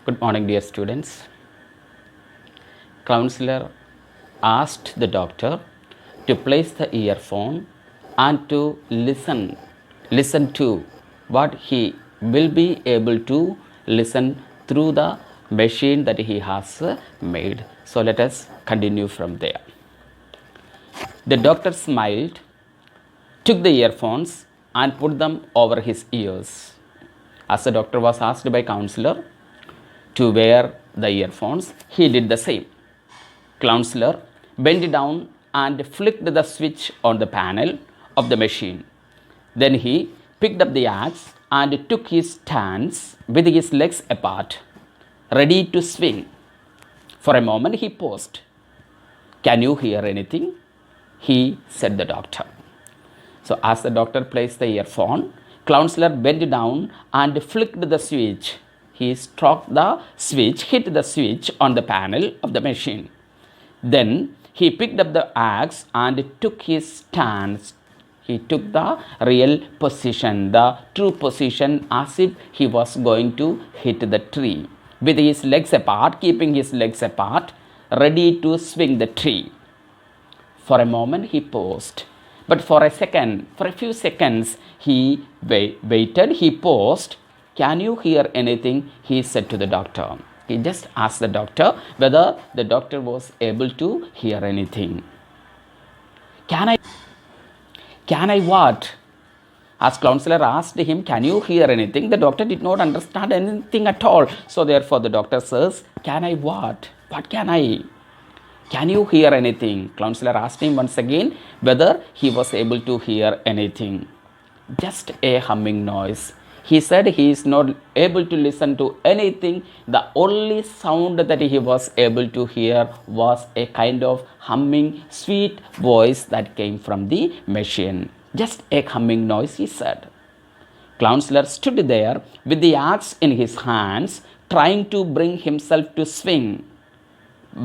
Good morning, dear students. Counselor asked the doctor to place the earphone and to listen to what he will be able to listen through the machine that he has made. So let us continue from there. The doctor smiled, took the earphones and put them over his ears. As the doctor was asked by counselor to wear the earphones, he did the same. Counselor bent down and flicked the switch on the panel of the machine. Then he picked up the axe and took his stance with his legs apart, ready to swing. For a moment he paused. "Can you hear anything?" he said the doctor. So as the doctor placed the earphone, counselor bent down and flicked the switch. He struck the switch, hit the switch on the panel of the machine. Then he picked up the axe and took his stance. He took the real position, the true position, as if he was going to hit the tree, with his legs apart, keeping his legs apart, ready to swing the tree. For a moment he paused, but for a few seconds he waited. He paused. "Can you hear anything?" he said to the doctor. He just asked the doctor whether the doctor was able to hear anything. Can I what? As counselor asked him, "Can you hear anything?" The doctor did not understand anything at all. So therefore the doctor says, "Can I what? What can I? Can you hear anything?" Counselor asked him once again whether he was able to hear anything. Just a humming noise. He said he is not able to listen to anything. The only sound that he was able to hear was a kind of humming, sweet voice that came from the machine. Just a humming noise, he said. Counselor stood there with the axe in his hands, trying to bring himself to swing.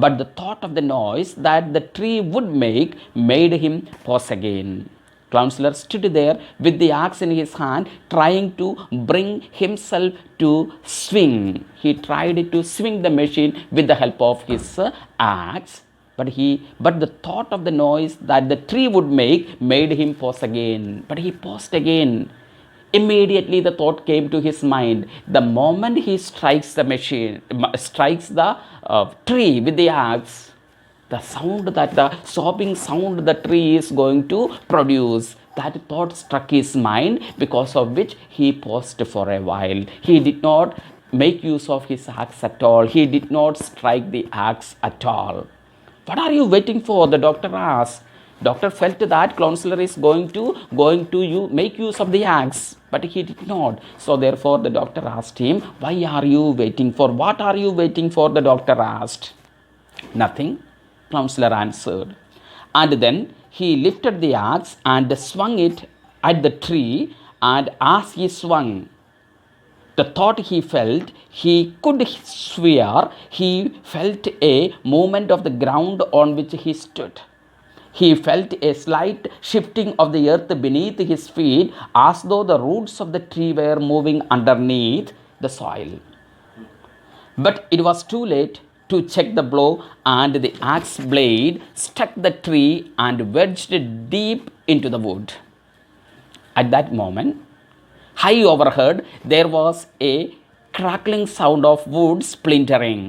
But the thought of the noise that the tree would make made him pause again. Counselor stood there with the axe in his hand, trying to bring himself to swing. He tried to swing the machine with the help of his axe, but the thought of the noise that the tree would make made him pause again. But he paused again. Immediately the thought came to his mind. The moment he strikes the tree with the axe, the sobbing sound the tree is going to produce, that thought struck his mind, because of which he paused for a while. He did not make use of his axe at all. He did not strike the axe at all. "What are you waiting for?" the doctor asked. Doctor felt that counselor is going to make use of the axe, but he did not. So therefore the doctor asked him, "Why are you waiting for? What are you waiting for?" the doctor asked. "Nothing," counselor answered. And then he lifted the axe and swung it at the tree, and as he swung, the thought he felt, he could swear he felt a movement of the ground on which he stood. He felt a slight shifting of the earth beneath his feet, as though the roots of the tree were moving underneath the soil. But it was too late to check the blow, and the axe blade struck the tree and wedged deep into the wood. At that moment, high overhead, there was a crackling sound of wood splintering,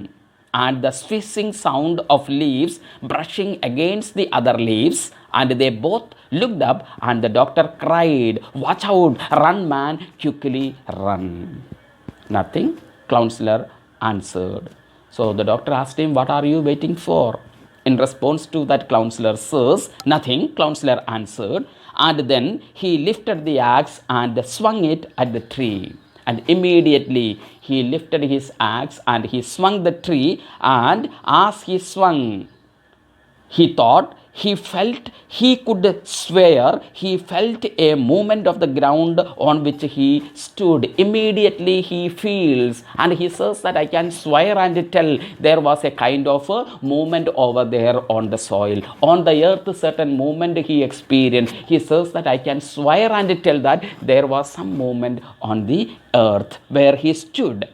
and the swishing sound of leaves brushing against the other leaves, and they both looked up, and the doctor cried, "Watch out! Run, man! Quickly run!" "Nothing," counselor answered. So the doctor asked him, "What are you waiting for?" In response to that, counselor says, "Nothing," counselor answered. And then he lifted the axe and swung it at the tree. And immediately he lifted his axe and he swung the tree, and as he swung, he thought, he could swear he felt a movement of the ground on which he stood. Immediately he feels, and he says that I can swear and tell there was a kind of a movement over there on the soil, on the earth, certain movement he experienced. He says that I can swear and tell that there was some movement on the earth where he stood.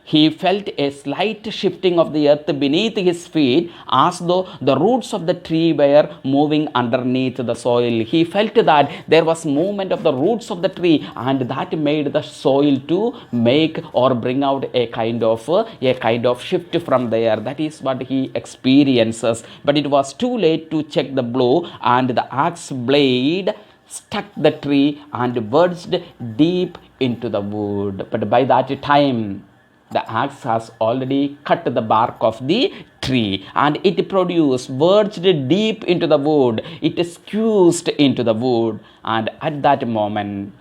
He felt a slight shifting of the earth beneath his feet as though the roots of the tree were moving underneath the soil. He felt that there was movement of the roots of the tree, and that made the soil to make or bring out a kind of shift from there. That is what he experiences. But it was too late to check the blow, and the axe blade struck the tree and burst deep into the wood. But by that time, the axe has already cut the bark of the tree, and it produced, verged deep into the wood. It squeezed into the wood, and at that moment,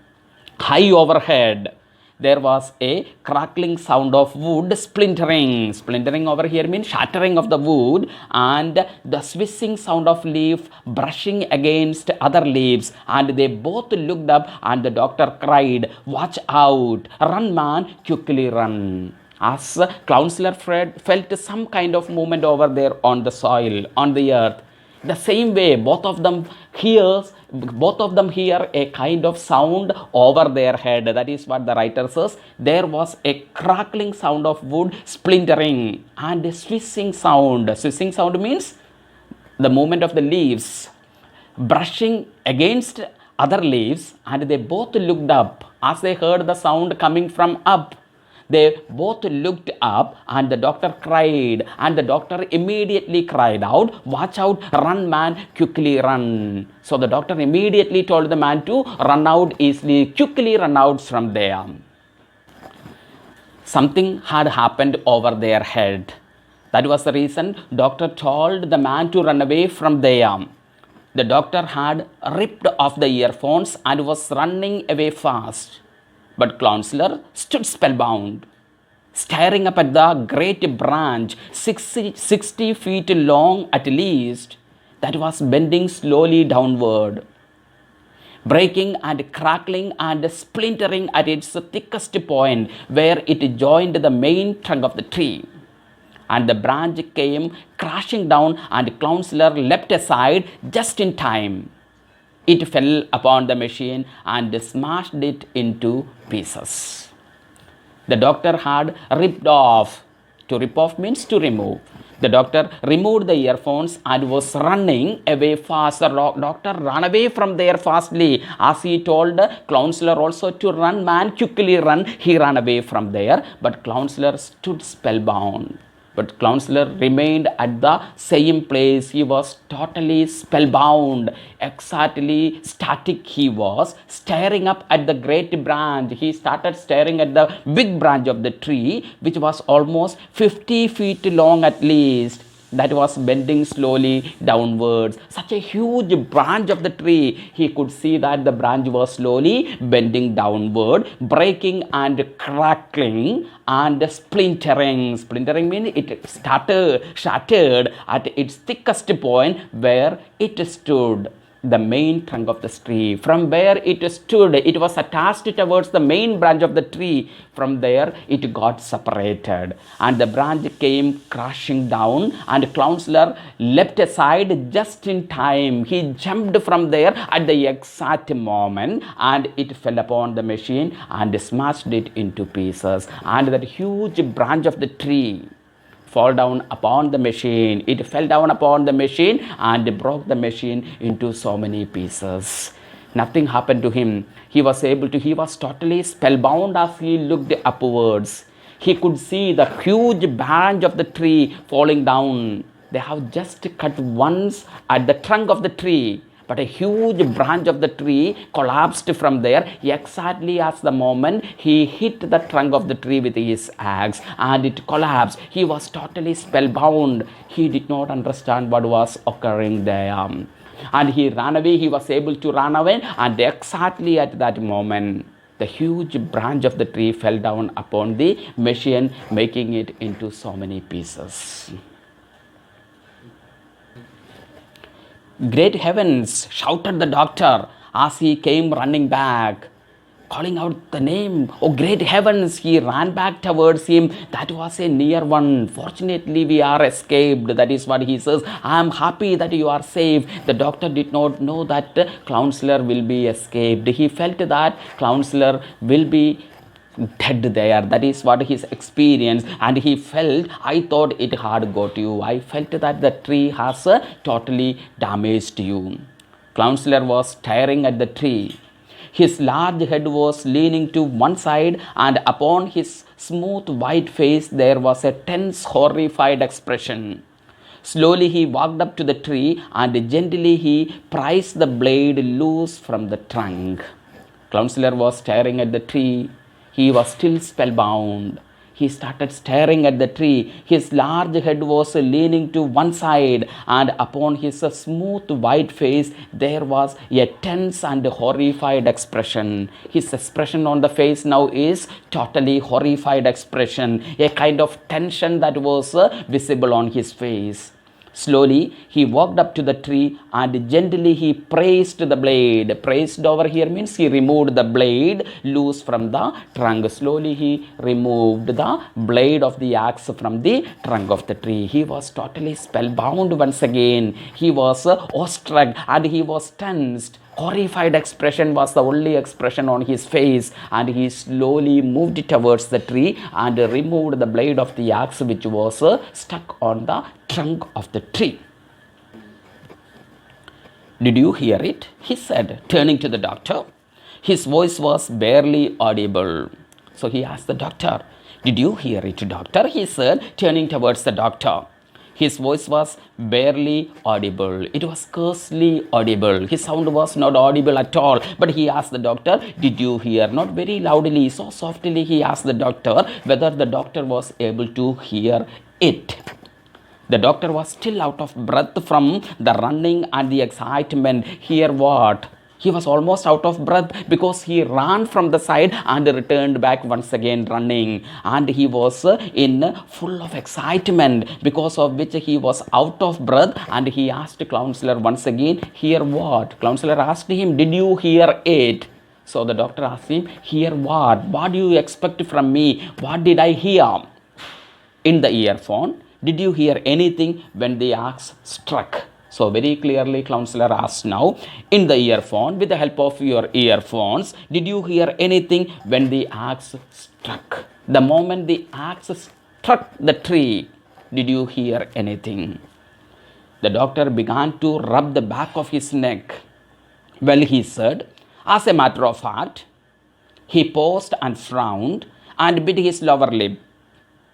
high overhead, there was a crackling sound of wood splintering. Splintering over here means shattering of the wood, and the swishing sound of leaf brushing against other leaves. And they both looked up, and the doctor cried, "Watch out! Run, man! Quickly run!" As Counselor Fred felt some kind of movement over there on the soil, on the earth. The same way, both of them hear a kind of sound over their head. That is what the writer says. There was a crackling sound of wood splintering and a swishing sound. Swishing sound means the movement of the leaves brushing against other leaves, and they both looked up as they heard the sound coming from up. They both looked up, and the doctor cried, and the doctor immediately cried out, "Watch out, run, man, quickly run." So the doctor immediately told the man to run out easily, quickly run out from there. Something had happened over their head. That was the reason doctor told the man to run away from there. The doctor had ripped off the earphones and was running away fast. But Counselor stood spellbound, staring up at the great branch, 60 feet long at least, that was bending slowly downward, breaking and crackling and splintering at its thickest point where it joined the main trunk of the tree. And the branch came crashing down, and Counselor leapt aside just in time. It fell upon the machine and smashed it into pieces. The doctor had ripped off. To rip off means to remove. The doctor removed the earphones and was running away fast. The doctor ran away from there fastly. As he told Counselor also to run, man, quickly run, he ran away from there. But Counselor stood spellbound. But Counselor remained at the same place. He was totally spellbound, exactly static he was, staring up at the great branch. He started staring at the big branch of the tree, which was almost 50 feet long at least, that was bending slowly downwards. Such a huge branch of the tree. He could see that the branch was slowly bending downward, breaking and crackling and splintering. Splintering means it shattered at its thickest point where it stood. The main trunk of the tree. From where it stood, it was attached towards the main branch of the tree. From there, it got separated, and the branch came crashing down, and Counselor leapt aside just in time. He jumped from there at the exact moment, and it fell upon the machine and smashed it into pieces. And that huge branch of the tree fall down upon the machine. It fell down upon the machine and broke the machine into so many pieces. Nothing happened to him. He was totally spellbound as he looked upwards. He could see the huge branch of the tree falling down. They have just cut once at the trunk of the tree, but a huge branch of the tree collapsed from there exactly as the moment he hit the trunk of the tree with his axe, and it collapsed. He was totally spellbound. He did not understand what was occurring there. And he ran away. He was able to run away, and exactly at that moment, the huge branch of the tree fell down upon the machine, making it into so many pieces. "Great heavens!" shouted the doctor as he came running back, calling out the name. "Oh, great heavens!" He ran back towards him. That was a near one. "Fortunately, we are escaped." That is what he says. "I am happy that you are safe." The doctor did not know that Counselor will be escaped. He felt that Counselor will be dead there. That is what his experience. And he felt, I thought it had got you. I felt that the tree has totally damaged you. Counselor was staring at the tree. His large head was leaning to one side, and upon his smooth white face there was a tense, horrified expression. Slowly he walked up to the tree and gently he prized the blade loose from the trunk. Counselor was staring at the tree. He was still spellbound. He started staring at the tree. His large head was leaning to one side, and upon his smooth white face there was a tense and horrified expression. His expression on the face now is totally horrified expression, a kind of tension that was visible on his face. Slowly he walked up to the tree and gently he praised the blade. Praised over here means he removed the blade loose from the trunk. Slowly he removed the blade of the axe from the trunk of the tree. He was totally spellbound once again. He was awestruck and he was tensed. Horrified expression was the only expression on his face, and he slowly moved towards the tree and removed the blade of the axe which was stuck on the trunk of the tree. Did you hear it? He said, turning to the doctor. His voice was barely audible. So he asked the doctor, did you hear it, doctor? He said, turning towards the doctor. His voice was barely audible. It was scarcely audible. His sound was not audible at all. But he asked the doctor, did you hear? Not very loudly, so softly he asked the doctor whether the doctor was able to hear it. The doctor was still out of breath from the running and the excitement. Hear what? He was almost out of breath because he ran from the side and returned back once again running. And he was in full of excitement, because of which he was out of breath. And he asked counselor once again, hear what? Counselor asked him, did you hear it? So the doctor asked him, hear what? What do you expect from me? What did I hear? In the earphone, did you hear anything when the axe struck? So very clearly counselor asks now, in the earphone, with the help of your earphones, did you hear anything when the axe struck? The moment the axe struck the tree, did you hear anything? The doctor began to rub the back of his neck. Well, he said, as a matter of fact, he paused and frowned and bit his lower lip.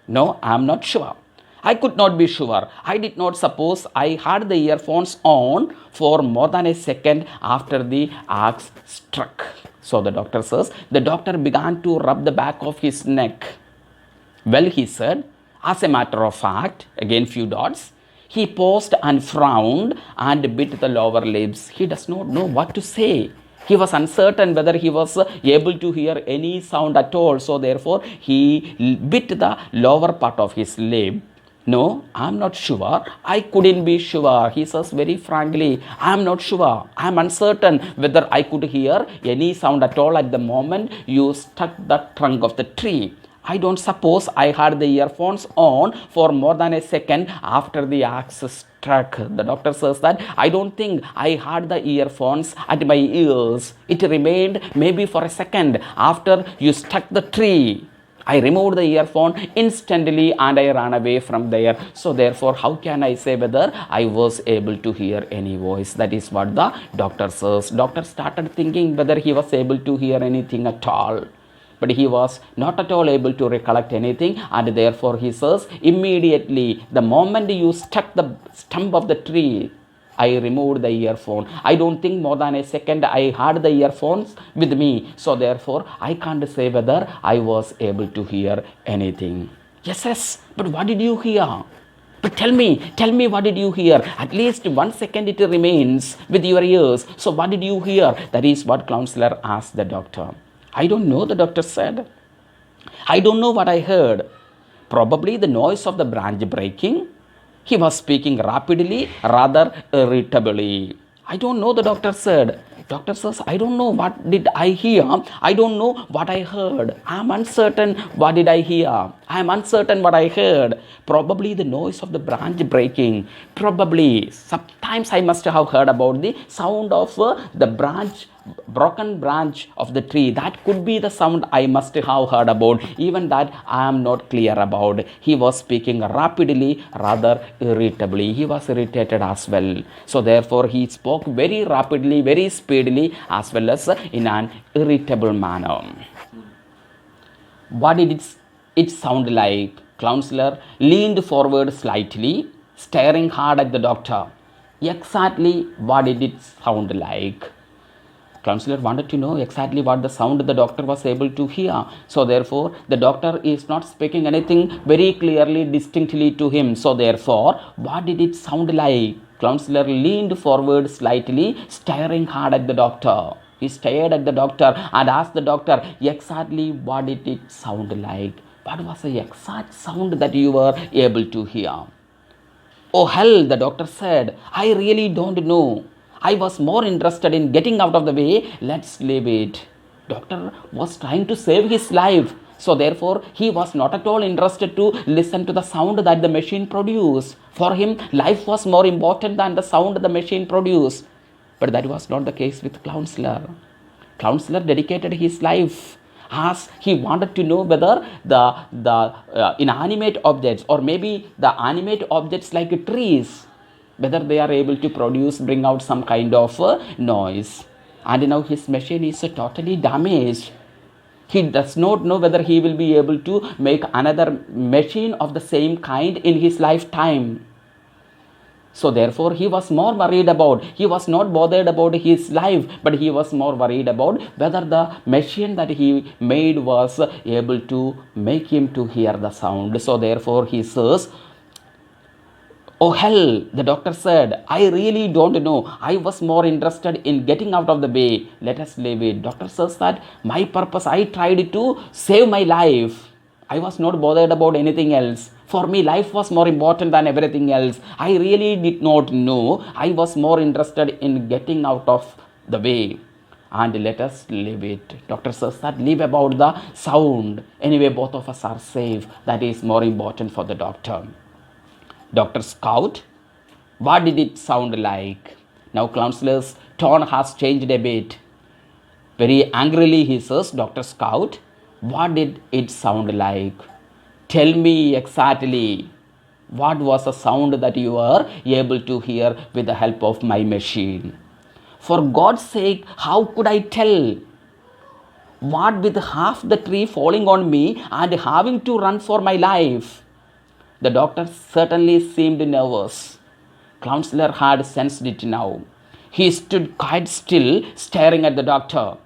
No, I am not sure. I could not be sure. I did not suppose I had the earphones on for more than a second after the axe struck. So the doctor says, the doctor began to rub the back of his neck. Well, he said, as a matter of fact, again few dots, he paused and frowned and bit the lower lips. He does not know what to say. He was uncertain whether he was able to hear any sound at all. So therefore, he bit the lower part of his lip. No, I am not sure. I couldn't be sure. He says very frankly, I am not sure. I am uncertain whether I could hear any sound at all at the moment you struck the trunk of the tree. I don't suppose I had the earphones on for more than a second after the axe struck. The doctor says that I don't think I had the earphones at my ears. It remained maybe for a second after you struck the tree. I removed the earphone instantly and I ran away from there. So therefore, how can I say whether I was able to hear any voice? That is what the doctor says. Doctor started thinking whether he was able to hear anything at all. But he was not at all able to recollect anything, and therefore he says, immediately, the moment you struck the stump of the tree, I removed the earphone. I don't think more than a second I had the earphones with me. So therefore, I can't say whether I was able to hear anything. Yes, but what did you hear? But tell me what did you hear? At least 1 second it remains with your ears. So what did you hear? That is what counselor asked the doctor. I don't know, the doctor said. I don't know what I heard. Probably the noise of the branch breaking. He was speaking rapidly, rather irritably. I don't know, the doctor said. Doctor says, I don't know what did I hear. I don't know what I heard. I am uncertain what did I hear. I am uncertain what I heard. Probably the noise of the branch breaking. Probably. Sometimes I must have heard about the sound of the branch broken branch of the tree. That could be the sound I must have heard about. Even that I am not clear about. He was speaking rapidly, rather irritably. He was irritated as well. So therefore he spoke very rapidly, very speedily, as well as in an irritable manner. What did it sound like? Counselor leaned forward slightly, staring hard at the doctor. Exactly what did it sound like? Counselor wanted to know exactly what the sound the doctor was able to hear. So therefore, the doctor is not speaking anything very clearly, distinctly to him. So therefore, what did it sound like? Counselor leaned forward slightly, staring hard at the doctor. He stared at the doctor and asked the doctor exactly what did it sound like. What was the exact sound that you were able to hear? Oh hell, the doctor said, I really don't know. I was more interested in getting out of the way. Let's leave it. Doctor was trying to save his life. So therefore, he was not at all interested to listen to the sound that the machine produced. For him, life was more important than the sound the machine produced. But that was not the case with Counselor. Counselor dedicated his life as he wanted to know whether the inanimate objects, or maybe the animate objects like trees, whether they are able to bring out some kind of noise. And now his machine is totally damaged. He does not know whether he will be able to make another machine of the same kind in his lifetime. So therefore, he was more worried about, he was not bothered about his life, but he was more worried about whether the machine that he made was able to make him to hear the sound. So therefore, he says, oh hell, the doctor said, I really don't know. I was more interested in getting out of the way. Let us leave it. Doctor says that my purpose, I tried to save my life. I was not bothered about anything else. For me, life was more important than everything else. I really did not know. I was more interested in getting out of the way. And let us leave it. Doctor says that leave about the sound. Anyway, both of us are safe. That is more important for the doctor. Dr. Scout, what did it sound like? Now Counselor's tone has changed a bit. Very angrily he says, Dr. Scout, what did it sound like? Tell me exactly. What was the sound that you were able to hear with the help of my machine? For God's sake, how could I tell? What with half the tree falling on me and having to run for my life? The doctor certainly seemed nervous. Counselor had sensed it now. He stood quite still, staring at the doctor.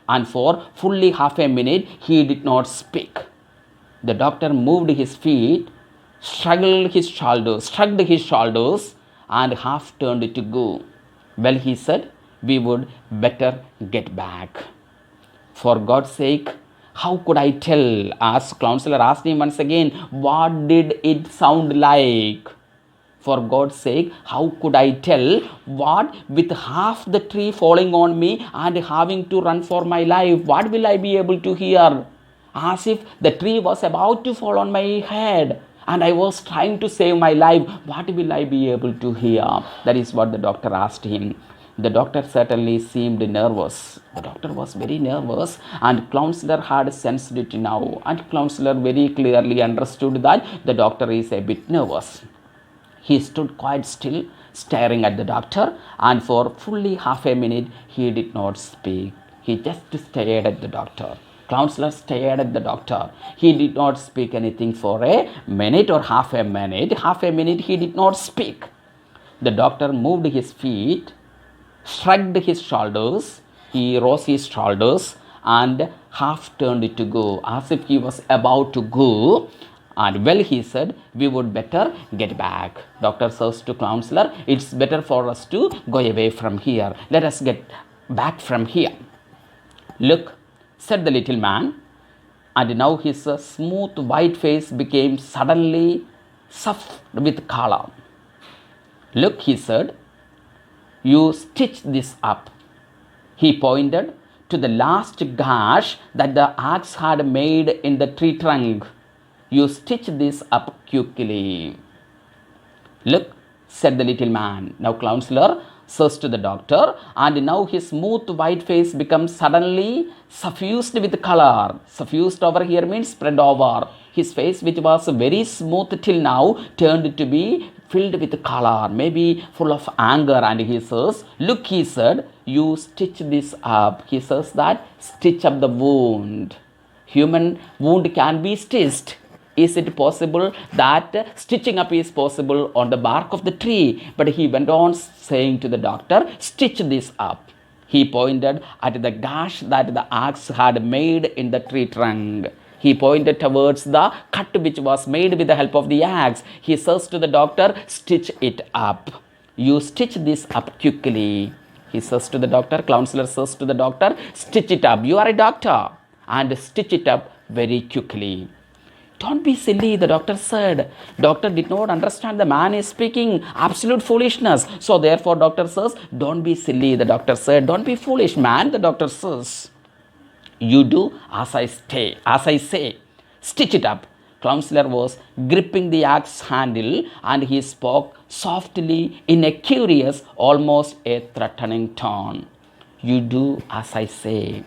And for fully half a minute, he did not speak. The doctor moved his feet, shrugged his shoulders, and half turned to go. Well, he said, we would better get back. For God's sake, how could I tell? Asked Counselor asked him once again, what did it sound like? For God's sake, how could I tell? What with half the tree falling on me and having to run for my life, what will I be able to hear? As if the tree was about to fall on my head and I was trying to save my life, what will I be able to hear? That is what the doctor asked him. The doctor certainly seemed nervous. The doctor was very nervous, and Counselor had sensed it now. And Counselor very clearly understood that the doctor is a bit nervous. He stood quite still, staring at the doctor, and for fully half a minute he did not speak. He just stared at the doctor. Counselor stared at the doctor. He did not speak anything for a minute or half a minute. Half a minute he did not speak. The doctor moved his feet, shrugged his shoulders, he rose his shoulders and half turned to go, as if he was about to go. And well, he said, we would better get back. Doctor says to Counselor, it's better for us to go away from here. Let us get back from here. Look, said the little man, and now his smooth white face became suddenly soft with color. Look, he said, you stitch this up. He pointed to the last gash that the axe had made in the tree trunk. You stitch this up quickly. Look, said the little man. Now Counselor says to the doctor, and now his smooth white face becomes suddenly suffused with color. Suffused over here means spread over. His face, which was very smooth till now, turned to be filled with color, maybe full of anger. And he says, look, he said, you stitch this up. He says that stitch up the wound. Human wound can be stitched. Is it possible that stitching up is possible on the bark of the tree? But he went on saying to the doctor, stitch this up. He pointed at the gash that the axe had made in the tree trunk. He pointed towards the cut which was made with the help of the axe. He says to the doctor, stitch it up. You stitch this up quickly. He says to the doctor, counselor says to the doctor, stitch it up. You are a doctor, and stitch it up very quickly. Don't be silly, the doctor said. Doctor did not understand the man is speaking absolute foolishness. So therefore, doctor says, don't be silly, the doctor said. Don't be foolish, man, the doctor says. You do as I say. Stitch it up. Counselor was gripping the axe handle, and he spoke softly in a curious, almost a threatening tone. You do as I say.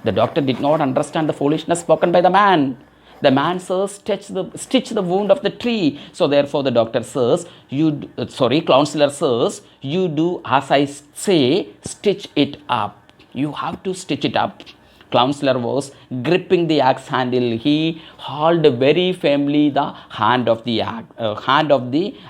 The doctor did not understand the foolishness spoken by the man. The man says, stitch the wound of the tree. So therefore the doctor says, counselor says, you do as I say, stitch it up. You have to stitch it up. Counselor was gripping the axe handle. He held very firmly the hand of the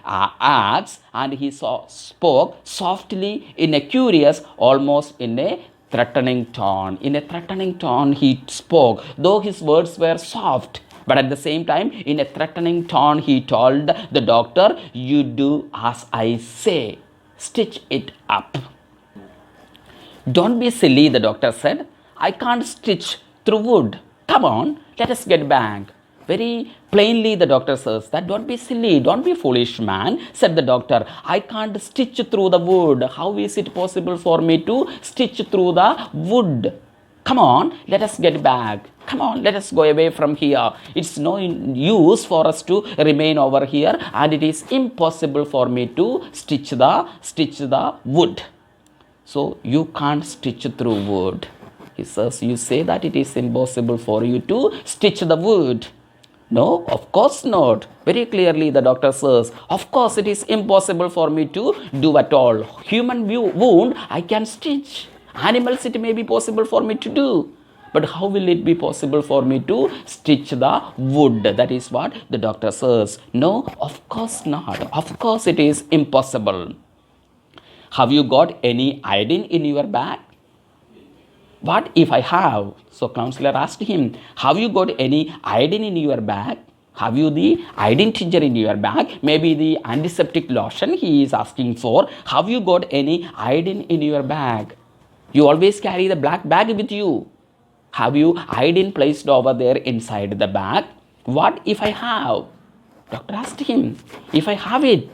axe, and he spoke softly in a curious, almost in a threatening tone. In a threatening tone he spoke, though his words were soft, but at the same time, in a threatening tone, he told the doctor, you do as I say. Stitch it up. Don't be silly, the doctor said. I can't stitch through wood. Come on, let us get back. Very plainly the doctor says that, don't be silly, don't be foolish, man, said the doctor. I can't stitch through the wood. How is it possible for me to stitch through the wood? Come on, let us get back. Come on, let us go away from here. It's no use for us to remain over here, and it is impossible for me to stitch the wood. So you can't stitch through wood. He says, you say that it is impossible for you to stitch the wood. No, of course not. Very clearly the doctor says, of course it is impossible for me to do at all. Human wound I can stitch. Animals it may be possible for me to do. But how will it be possible for me to stitch the wood? That is what the doctor says. No, of course not. Of course it is impossible. Have you got any iodine in your bag? What if I have? So counselor asked him, have you got any iodine in your bag? Have you the iodine tincture in your bag? Maybe the antiseptic lotion he is asking for. Have you got any iodine in your bag? You always carry the black bag with you. Have you iodine placed over there inside the bag? What if I have? Doctor asked him, if I have it,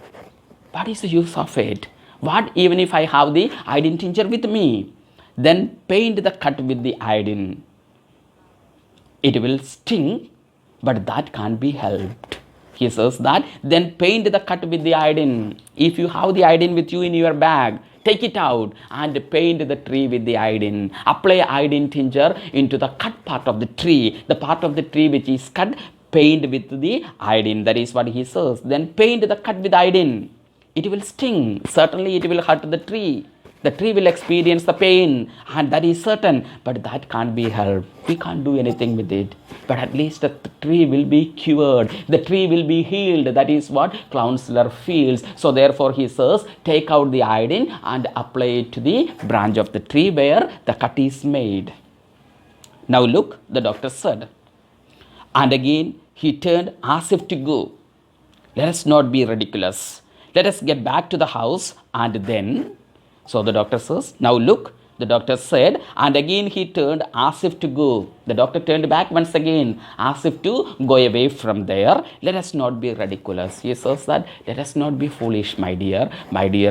what is the use of it? What even if I have the iodine tincture with me? Then paint the cut with the iodine. It will sting, but that can't be helped. He says that, then paint the cut with the iodine. If you have the iodine with you in your bag, take it out and paint the tree with the iodine. Apply iodine tincture into the cut part of the tree. The part of the tree which is cut, paint with the iodine. That is what he says. Then paint the cut with iodine. It will sting. Certainly it will hurt the tree. The tree will experience the pain, and that is certain, but that can't be helped. We can't do anything with it. But at least the tree will be cured. The tree will be healed. That is what counselor feels. So therefore he says, take out the iodine and apply it to the branch of the tree where the cut is made. Now look, the doctor said. And again he turned as if to go. Let us not be ridiculous. Let us get back to the house, and then... So the doctor says, now look, the doctor said, and again he turned as if to go. The doctor turned back once again as if to go away from there. Let us not be ridiculous. He says that, let us not be foolish, my dear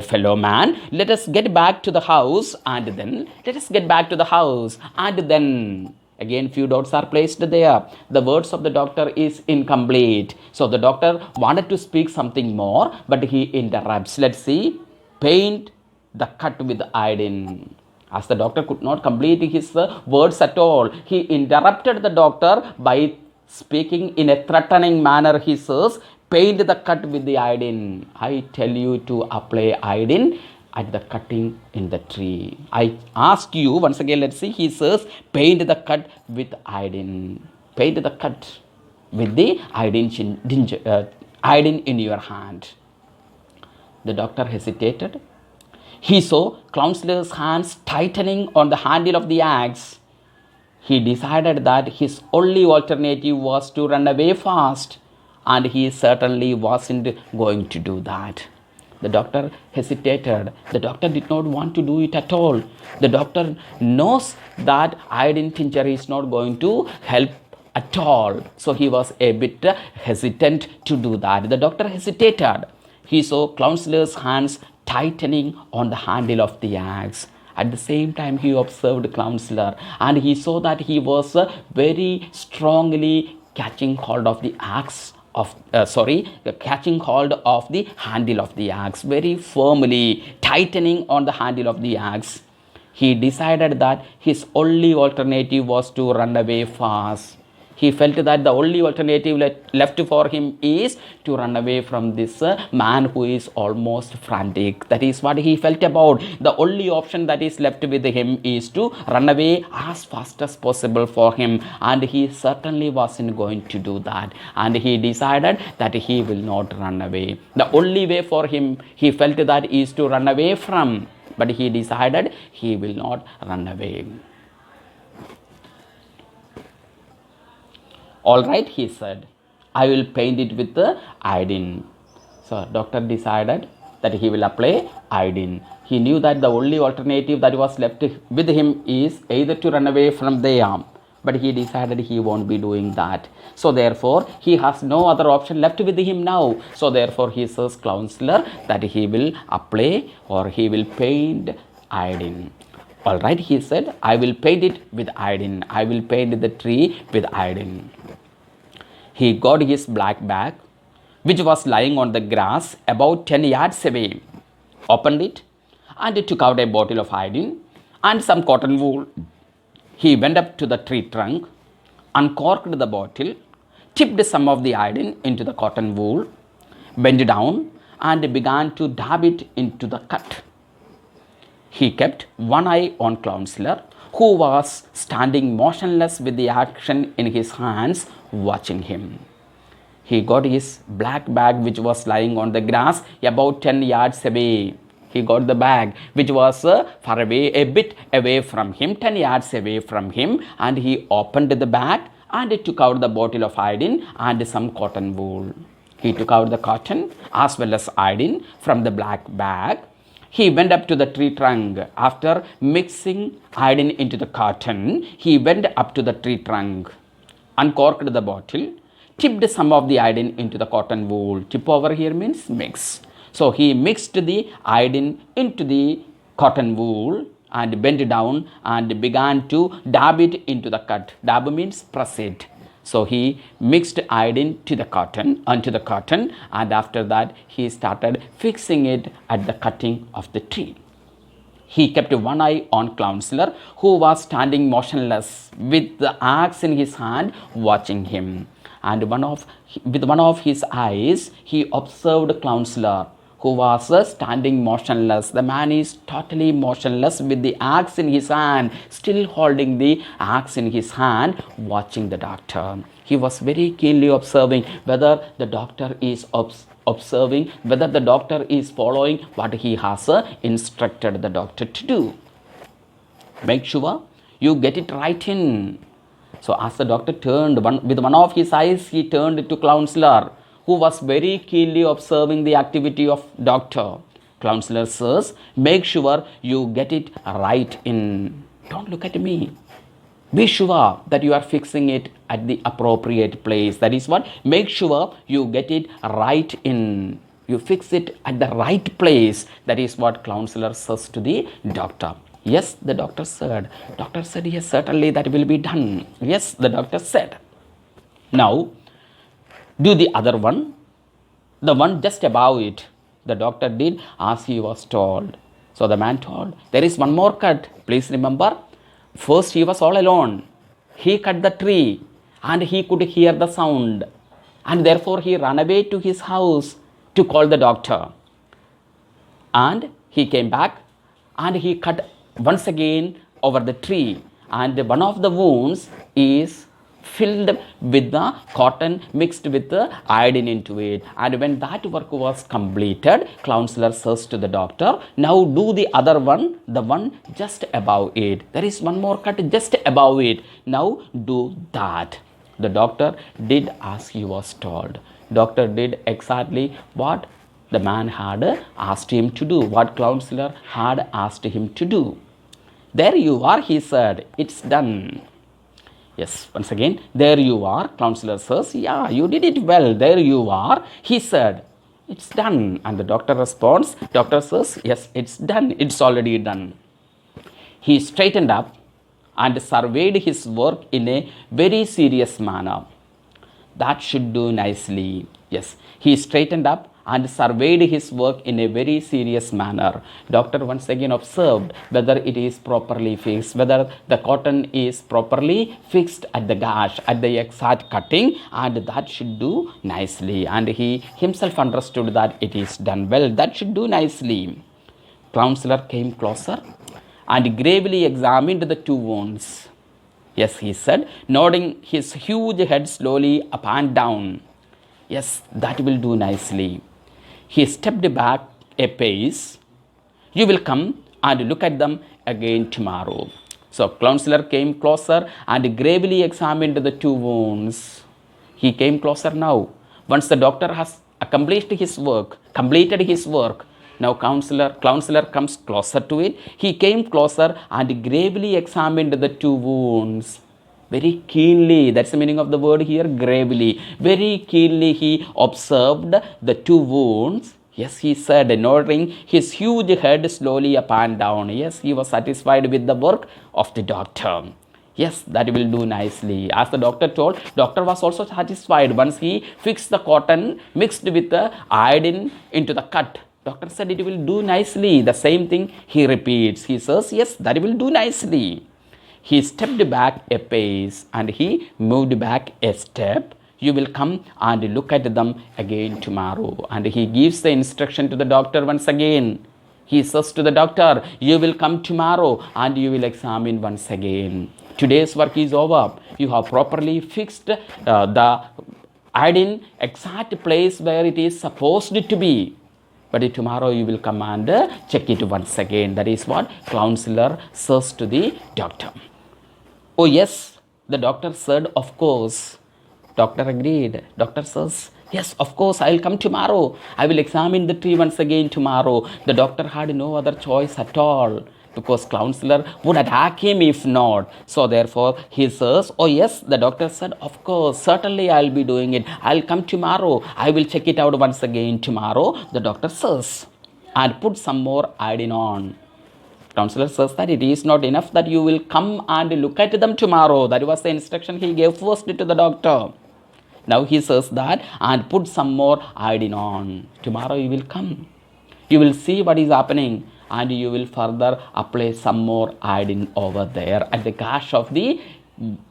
fellow man. Let us get back to the house, and then let us get back to the house, and then... Again few dots are placed there. The words of the doctor is incomplete. So the doctor wanted to speak something more, but he interrupts. Let's see. Paint the cut with iodine. As the doctor could not complete his words at all, he interrupted the doctor by speaking in a threatening manner. He says, paint the cut with the iodine. I tell you to apply iodine at the cutting in the tree. I ask you once again, let's see. He says, paint the cut with iodine. Paint the cut with the iodine in your hand. The doctor hesitated. He saw Counselor's hands tightening on the handle of the axe. He decided that his only alternative was to run away fast, and he certainly wasn't going to do that. The doctor hesitated. The doctor did not want to do it at all. The doctor knows that iodine tincture is not going to help at all. So he was a bit hesitant to do that. The doctor hesitated. He saw Counselor's hands tightening on the handle of the axe. At the same time, he observed Counselor, and he saw that he was very strongly catching hold of the axe catching hold of the handle of the axe, very firmly tightening on the handle of the axe. He decided that his only alternative was to run away fast. He felt that the only alternative left for him is to run away from this man who is almost frantic. That is what he felt about. The only option that is left with him is to run away as fast as possible for him. And he certainly wasn't going to do that. And he decided that he will not run away. The only way for him, he felt that, is to run away from. But he decided he will not run away. All right, he said, I will paint it with the iodine. So doctor decided that he will apply iodine. He knew that the only alternative that was left with him is either to run away from there, but he decided he won't be doing that. So therefore, he has no other option left with him now. So therefore, he says, Counselor, that he will apply or he will paint iodine. All right, he said, I will paint it with iodine. I will paint the tree with iodine. He got his black bag, which was lying on the grass about 10 yards away, opened it, and took out a bottle of iodine and some cotton wool. He went up to the tree trunk, uncorked the bottle, tipped some of the iodine into the cotton wool, bent down, and began to dab it into the cut. He kept one eye on Counselor, who was standing motionless with the action in his hands, watching him. He got his black bag, which was lying on the grass about 10 yards away. He got the bag, which was far away, a bit away from him, 10 yards away from him, and he opened the bag and took out the bottle of iodine and some cotton wool. He took out the cotton as well as iodine from the black bag. He went up to the tree trunk. After mixing iodine into the cotton, he went up to the tree trunk, uncorked the bottle, tipped some of the iodine into the cotton wool. Tip over here means mix. So he mixed the iodine into the cotton wool and bent down and began to dab it into the cut. Dab means press it. So he mixed iodine to the cotton, onto the cotton, and after that he started fixing it at the cutting of the tree. He kept one eye on Counselor, who was standing motionless with the axe in his hand, watching him. And with one of his eyes, he observed Counselor, who was standing motionless. The man is totally motionless with the axe in his hand, still holding the axe in his hand, watching the doctor. He was very keenly observing whether the doctor is observing, whether the doctor is following what he has instructed the doctor to do. Make sure you get it right in. So as the doctor turned, with one of his eyes, he turned to Counselor, who was very keenly observing the activity of doctor. Counselor says, make sure you get it right in. Don't look at me. Be sure that you are fixing it at the appropriate place. That is what? Make sure you get it right in. You fix it at the right place. That is what Counselor says to the doctor. Yes, the doctor said. Doctor said, yes, certainly that will be done. Yes, the doctor said. Now, do the other one, the one just above it. The doctor did as he was told. So the man told, there is one more cut. Please remember, first he was all alone. He cut the tree and he could hear the sound. And therefore he ran away to his house to call the doctor. And he came back and he cut once again over the tree. And one of the wounds is filled with the cotton mixed with the iodine into it. And when that work was completed, counselor says to the doctor, now do the other one, the one just above it. There is one more cut just above it. Now do that. The doctor did as he was told. Doctor did exactly what the man had asked him to do, what counselor had asked him to do. There you are, he said, it's done. Yes, once again, there you are, counselor says, yeah, you did it well, there you are. He said, it's done. And the doctor responds, doctor says, yes, it's done, it's already done. He straightened up and surveyed his work in a very serious manner. That should do nicely. Yes, he straightened up and surveyed his work in a very serious manner. Doctor once again observed whether it is properly fixed, whether the cotton is properly fixed at the gash, at the exact cutting, and that should do nicely. And he himself understood that it is done well, that should do nicely. Counselor came closer and gravely examined the two wounds. Yes, he said, nodding his huge head slowly up and down. Yes, that will do nicely. He stepped back a pace. You will come and look at them again tomorrow. So, counselor came closer and gravely examined the two wounds. He came closer now. Once the doctor has accomplished his work, completed his work, now counselor comes closer to it. He came closer and gravely examined the two wounds. Very keenly, that's the meaning of the word here, gravely. Very keenly he observed the two wounds. Yes, he said, nodding his huge head slowly up and down. Yes, he was satisfied with the work of the doctor. Yes, that will do nicely. As the doctor told, doctor was also satisfied once he fixed the cotton mixed with the iodine into the cut. Doctor said it will do nicely. The same thing he repeats. He says, yes, that will do nicely. He stepped back a pace and he moved back a step. You will come and look at them again tomorrow. And he gives the instruction to the doctor once again. He says to the doctor, you will come tomorrow and you will examine once again. Today's work is over. You have properly fixed the iodine exact place where it is supposed to be. But tomorrow you will come and check it once again. That is what counselor says to the doctor. Oh yes, the doctor said, of course. Doctor agreed. Doctor says, yes, of course, I will come tomorrow. I will examine the tree once again tomorrow. The doctor had no other choice at all, because counselor would attack him if not. So therefore, he says, oh yes, the doctor said, of course, certainly I will be doing it. I will come tomorrow. I will check it out once again tomorrow. The doctor says, and put some more iodine on. Counselor says that it is not enough that you will come and look at them tomorrow. That was the instruction he gave first to the doctor. Now he says that, and put some more iodine on. Tomorrow you will come. You will see what is happening and you will further apply some more iodine over there at the gash of the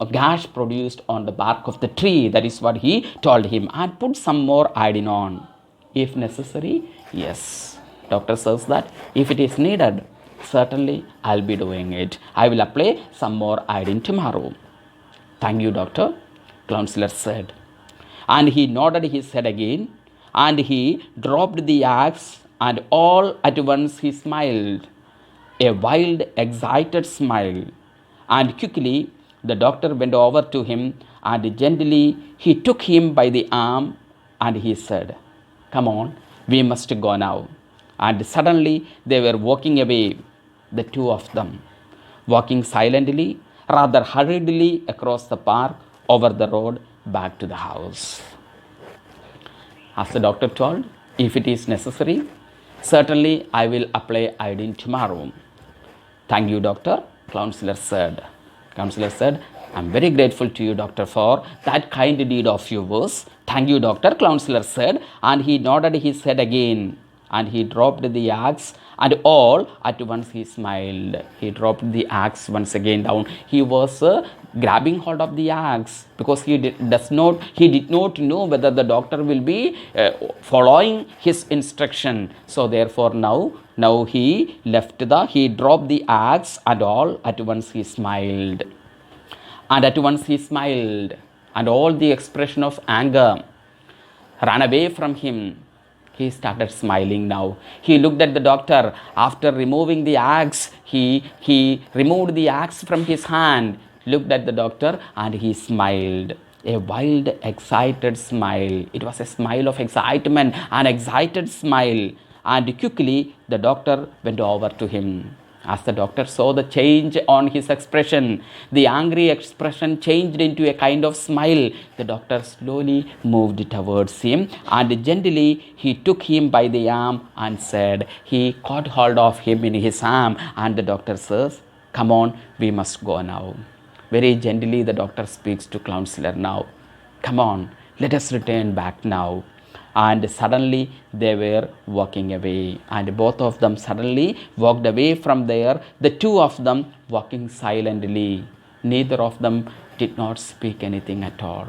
gash produced on the bark of the tree. That is what he told him. And put some more iodine on. If necessary, yes. Doctor says that if it is needed, certainly I'll be doing it. I will apply some more iodine tomorrow. Thank you, doctor, counselor said. And he nodded his head again, and he dropped the axe, and all at once he smiled, a wild, excited smile. And quickly the doctor went over to him, and gently he took him by the arm, and he said, come on, we must go now. And suddenly they were walking away, the two of them, walking silently, rather hurriedly across the park, over the road, back to the house. As the doctor told, if it is necessary, certainly I will apply iodine tomorrow. Thank you, doctor, counselor said. Counselor said, I'm very grateful to you, doctor, for that kind deed of yours. Thank you, doctor, counselor said, and he nodded his head again. and he dropped the axe, and all at once he smiled. He dropped the axe once again down. He was grabbing hold of the axe because he did not know whether the doctor will be following his instruction. So therefore now he dropped the axe, and all at once he smiled. And at once he smiled, and all the expression of anger ran away from him. He started smiling now. He looked at the doctor. After removing the axe, he removed the axe from his hand, looked at the doctor, and he smiled. A wild, excited smile. It was a smile of excitement, an excited smile. And quickly the doctor went over to him. As the doctor saw the change on his expression, the angry expression changed into a kind of smile. The doctor slowly moved towards him, and gently he took him by the arm and said, he caught hold of him in his arm, and the doctor says, come on, we must go now. Very gently the doctor speaks to counselor now. Come on, let us return back now. And suddenly they were walking away, and both of them suddenly walked away from there, the two of them walking silently. Neither of them did not speak anything at all.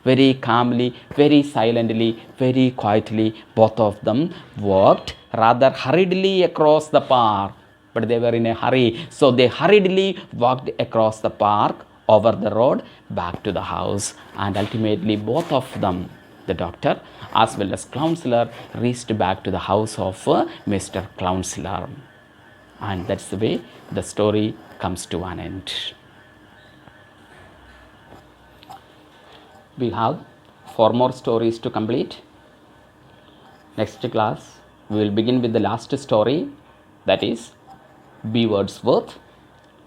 Very calmly, very silently, very quietly, both of them walked rather hurriedly across the park. But they were in a hurry, so they hurriedly walked across the park, over the road, back to the house, and ultimately both of them, the doctor as well as counselor, reached back to the house of Mr. Counselor. And that's the way the story comes to an end. We have 4 more stories to complete. Next class, we will begin with the last story, that is B. Wordsworth.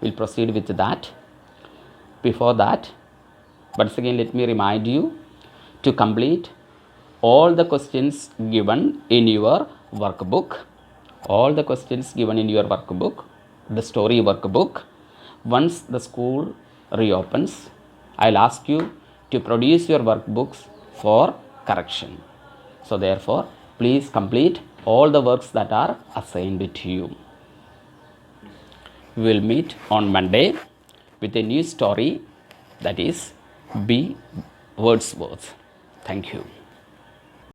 We'll proceed with that. Before that, once again, let me remind you to complete all the questions given in your workbook. All the questions given in your workbook, the story workbook. Once the school reopens, I'll ask you to produce your workbooks for correction. So therefore, please complete all the works that are assigned to you. We will meet on Monday with a new story, that is B. Wordsworth. Thank you.